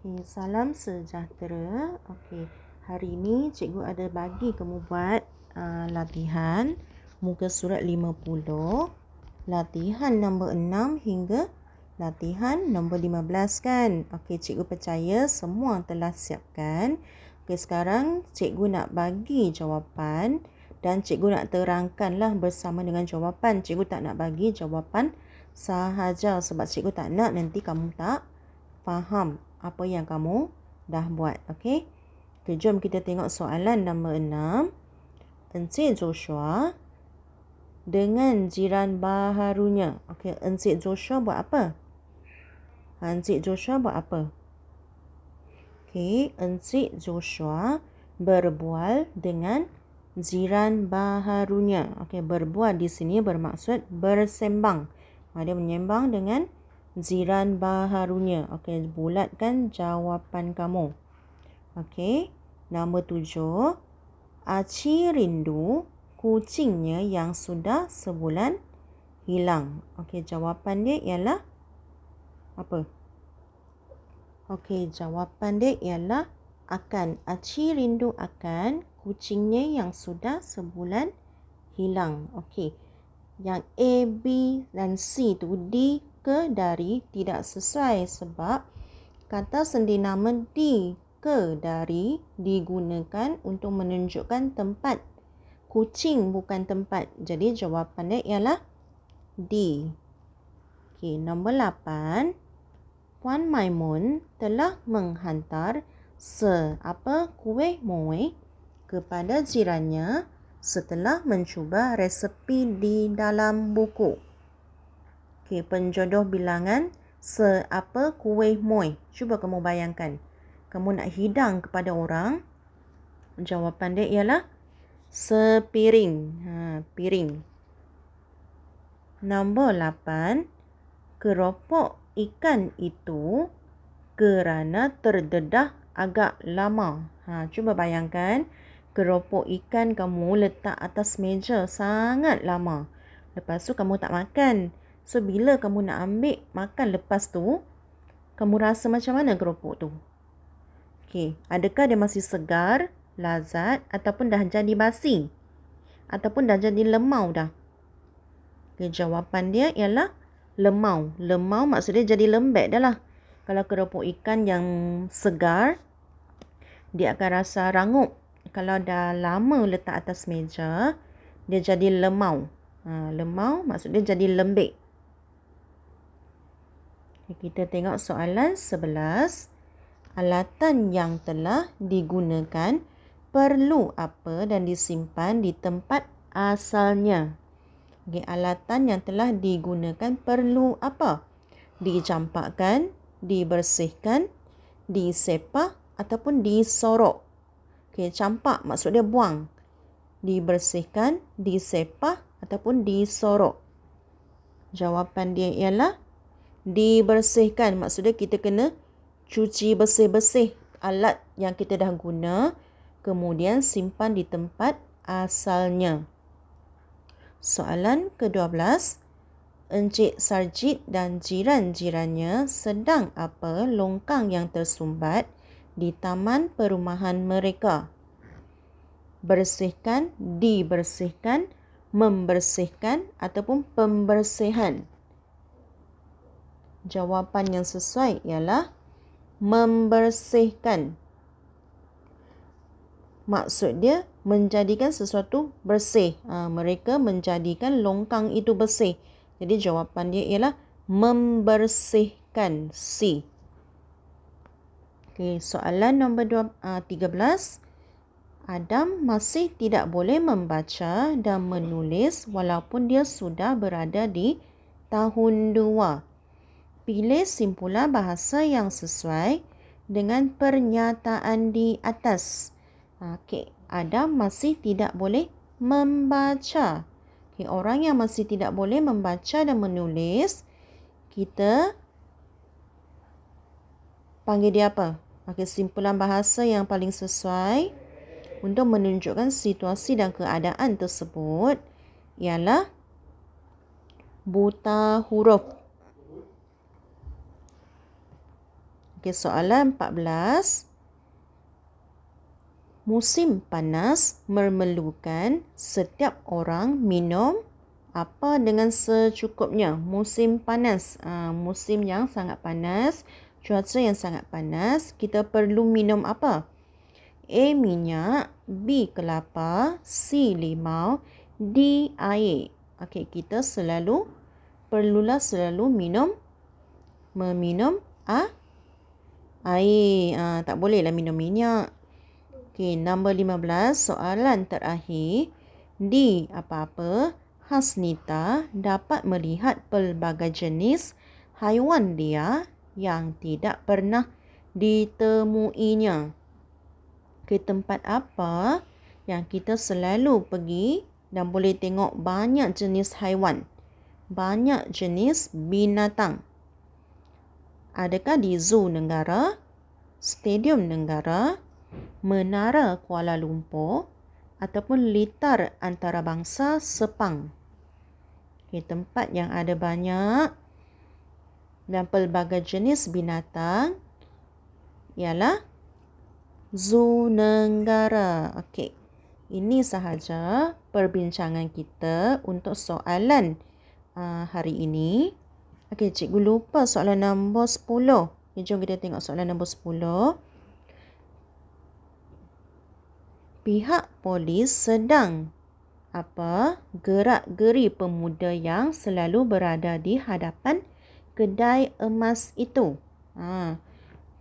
Okey, salam sejahtera. Okey, hari ini cikgu ada bagi kamu buat latihan muka surat 50, latihan nombor 6 hingga latihan nombor 15 kan. Okey, cikgu percaya semua telah siapkan. Okey, sekarang cikgu nak bagi jawapan dan cikgu nak terangkanlah bersama dengan jawapan. Cikgu tak nak bagi jawapan sahaja sebab cikgu tak nak nanti kamu tak faham apa yang kamu dah buat. Okey. Okay, jom kita tengok soalan nombor 6. Encik Joshua dengan jiran baharunya. Okey, Encik Joshua buat apa? Encik Joshua buat apa? Okey, Encik Joshua berbual dengan jiran baharunya. Okey, berbual di sini bermaksud bersembang. Dia menyembang dengan jiran baharunya. Okey, bulatkan jawapan kamu. Okey, nombor 7. Aci rindu kucingnya yang sudah sebulan hilang. Okey, jawapan dia ialah apa? Okey, jawapan dia ialah akan. Aci rindu akan kucingnya yang sudah sebulan hilang. Okey, yang A, B dan C tu di ke dari tidak sesuai sebab kata sendinama di ke dari digunakan untuk menunjukkan tempat. Kucing bukan tempat. Jadi jawapan dia ialah D. Okey, nombor 8. Puan Maimun telah menghantar kuih moe kepada jirannya setelah mencuba resepi di dalam buku. Okey, penjodoh bilangan kuih moe. Cuba kamu bayangkan. Kamu nak hidang kepada orang. Jawapan dia ialah sepiring. Piring. Nombor 8. Keropok ikan itu kerana terdedah agak lama. Cuba bayangkan. Keropok ikan kamu letak atas meja sangat lama. Lepas tu kamu tak makan. So, bila kamu nak ambil makan lepas tu, kamu rasa macam mana keropok tu? Okey, adakah dia masih segar, lazat ataupun dah jadi basi? Ataupun dah jadi lemau dah? Okey, jawapan dia ialah lemau. Lemau maksudnya jadi lembek dah lah. Kalau keropok ikan yang segar, dia akan rasa rangup. Kalau dah lama letak atas meja, dia jadi lemau. Lemau maksudnya jadi lembek. Kita tengok soalan 11. Alatan yang telah digunakan perlu apa dan disimpan di tempat asalnya. Okay, alatan yang telah digunakan perlu apa? Dicampakkan, dibersihkan, disepah ataupun disorok. Okay, campak maksud dia buang. Dibersihkan, disepah ataupun disorok. Jawapan dia ialah dibersihkan. Maksudnya kita kena cuci bersih-bersih alat yang kita dah guna. Kemudian simpan di tempat asalnya. Soalan ke-12. Encik Sarjid dan jiran-jirannya sedang apa longkang yang tersumbat di taman perumahan mereka? Bersihkan, dibersihkan, membersihkan ataupun pembersihan. Jawapan yang sesuai ialah membersihkan. Maksud dia menjadikan sesuatu bersih. Mereka menjadikan longkang itu bersih. Jadi jawapan dia ialah membersihkan. C. Okay, soalan nombor 13. Adam masih tidak boleh membaca dan menulis walaupun dia sudah berada di tahun 2. Pilih simpulan bahasa yang sesuai dengan pernyataan di atas. Okey, Adam masih tidak boleh membaca. Okey, orang yang masih tidak boleh membaca dan menulis, kita panggil dia apa? Okey, simpulan bahasa yang paling sesuai untuk menunjukkan situasi dan keadaan tersebut ialah buta huruf. Okey, soalan 14. Musim panas memerlukan setiap orang minum apa dengan secukupnya. Musim panas, musim yang sangat panas, cuaca yang sangat panas, kita perlu minum apa? A. Minyak, B. Kelapa, C. Limau, D. Air. Okey, kita perlulah selalu meminum air. Tak bolehlah minum minyak. Okey, nombor 15, soalan terakhir. D. Apa-apa Hasnita dapat melihat pelbagai jenis haiwan liar yang tidak pernah ditemuinya. Ke tempat apa yang kita selalu pergi dan boleh tengok banyak jenis haiwan, banyak jenis binatang? Adakah di Zoo Negara, Stadium Negara, Menara Kuala Lumpur ataupun Litar Antarabangsa Sepang? Okay, tempat yang ada banyak dan pelbagai jenis binatang ialah Zoo Negara. Okey, ini sahaja perbincangan kita untuk soalan hari ini. Okey, cikgu lupa soalan nombor 10. Jom kita tengok soalan nombor 10. Pihak polis sedang gerak-geri pemuda yang selalu berada di hadapan kedai emas itu.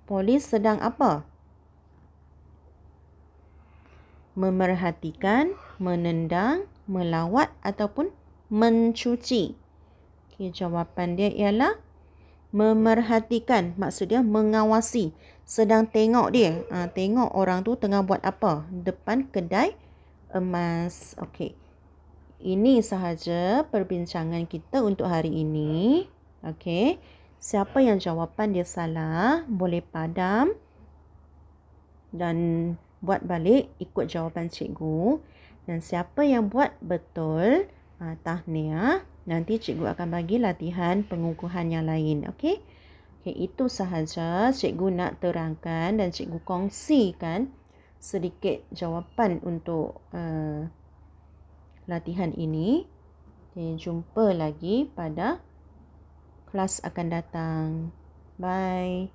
Polis sedang apa? Memerhatikan, menendang, melawat ataupun mencuci. Okay, jawapan dia ialah memerhatikan, maksudnya mengawasi. Sedang tengok dia. Tengok orang tu tengah buat apa depan kedai emas. Okey. Ini sahaja perbincangan kita untuk hari ini. Okey. Siapa yang jawapan dia salah, boleh padam dan buat balik ikut jawapan cikgu. Dan siapa yang buat betul, tahniah. Nanti cikgu akan bagi latihan pengukuhan yang lain. Okey. Okay, itu sahaja cikgu nak terangkan dan cikgu kongsikan sedikit jawapan untuk latihan ini. Okay, jumpa lagi pada kelas akan datang. Bye.